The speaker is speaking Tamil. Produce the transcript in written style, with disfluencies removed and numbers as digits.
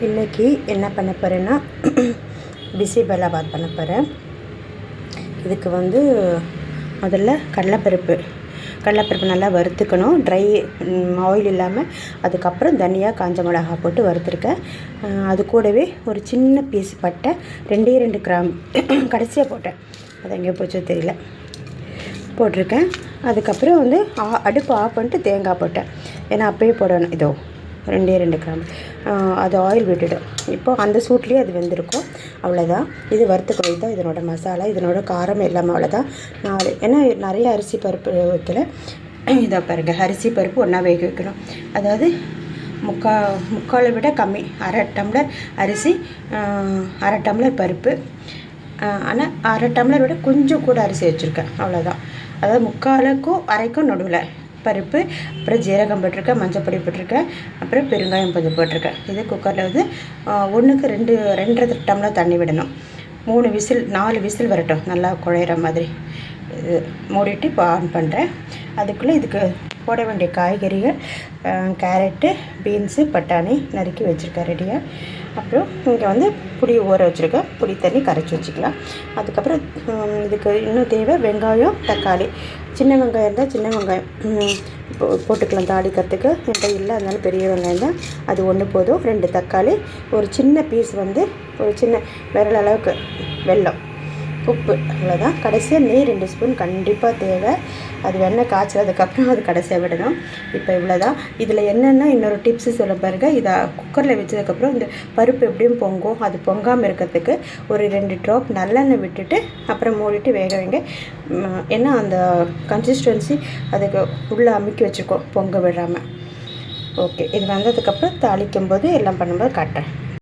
இன்றைக்கி என்ன பண்ண போகிறேன்னா பிசிபெல்லாபாத் பண்ண போகிறேன். இதுக்கு முதல்ல கடலைப்பருப்பு நல்லா வறுத்துக்கணும். ட்ரை ஆயில் இல்லாமல். அதுக்கப்புறம் தனியா காஞ்ச மிளகாய் போட்டு வறுத்துருக்கேன். அது கூடவே ஒரு சின்ன பீஸ் பட்டை, 2 கிராம்பு கடைசியாக போட்டேன். அது எங்கேயோ போச்சோ தெரியல, போட்டிருக்கேன். அதுக்கப்புறம் அடுப்பு ஆஃப் பண்ணிட்டு தேங்காய் போட்டேன். ஏன்னா அப்பயே போடணும். இதோ 2 கிராம்பு. அது ஆயில் விட்டுடும். இப்போது அந்த சூட்லேயே அது வெந்திருக்கும். அவ்வளோதான். இது வறுத்துக்கொள்ளி தான் இதனோட மசாலா. இதனோட காரம் எல்லாமே அவ்வளோதான். ஏன்னா நிறைய அரிசி பருப்பு வைக்கல. இதை பாருங்கள், அரிசி பருப்பு ஒன்றா வேக வைக்கணும். அதாவது முக்காலை விட கம்மி. 1/2 டம்ளர் அரிசி, 1/2 டம்ளர் பருப்பு. ஆனால் 1/2 டம்ளர் விட கொஞ்சம் கூட அரிசி வச்சுருக்கேன். அவ்வளோதான். அதாவது முக்காலுக்கும் அரைக்கும் நடுவில் பருப்பு, அப்புறம் ஜீரகம் போட்டிருக்கேன், மஞ்சள் பொடி போட்டிருக்கேன், அப்புறம் பெருங்காயம் கொஞ்சம் போட்டிருக்கேன். இது குக்கரில் 1க்கு 2.5 டம்ளர் தண்ணி விடணும். 4 விசில் வரட்டும், நல்லா குழையிற மாதிரி. இது மூடிட்டு இப்போ ஆன் பண்ணுறேன். அதுக்குள்ளே இதுக்கு போட வேண்டிய காய்கறிகள் கேரட்டு, பீன்ஸு, பட்டாணி நறுக்கி வச்சுருக்கேன் ரெடியாக. அப்புறம் இங்கே புளி ஊற வச்சுருக்கேன். புளி தண்ணி கரைச்சி வச்சுக்கலாம். அதுக்கப்புறம் இதுக்கு இன்னும் தேவை வெங்காயம், தக்காளி. சின்ன வெங்காயம் இருந்தால் சின்ன வெங்காயம் போட்டுக்கலாம் தாளிக்கிறதுக்கு. என்கிட்ட இல்லை, அதனால பெரிய வெங்காயம் தான். அது 1 போதும். 2 தக்காளி, ஒரு சின்ன பீஸ் ஒரு சின்ன விரல் அளவுக்கு வெல்லம், உப்பு. அவ்வளோதான். கடைசியாக நெய் 2 ஸ்பூன் கண்டிப்பாக தேவை. அது வெண்ணெய் காய்ச்சதுக்கப்புறம் அது கடைசியாக விடணும். இப்போ இவ்வளோதான். இதில் என்னென்னா இன்னொரு டிப்ஸு சொல்ல பாருங்க. இதை குக்கரில் வச்சதுக்கப்புறம் இந்த பருப்பு எப்படியும் பொங்கும். அது பொங்காமல் இருக்கிறதுக்கு ஒரு 2 ட்ராப் நல்லெண்ணெய் விட்டுட்டு அப்புறம் மூடிட்டு வேக வைங்க. ஏன்னா அந்த கன்சிஸ்டன்சி அதுக்கு உள்ளே அமுக்கி வச்சுருக்கோம், பொங்க விடாமல். ஓகே, இது வந்ததுக்கப்புறம் தாளிக்கும் போது எல்லாம் பண்ணும்போது காட்டுறேன்.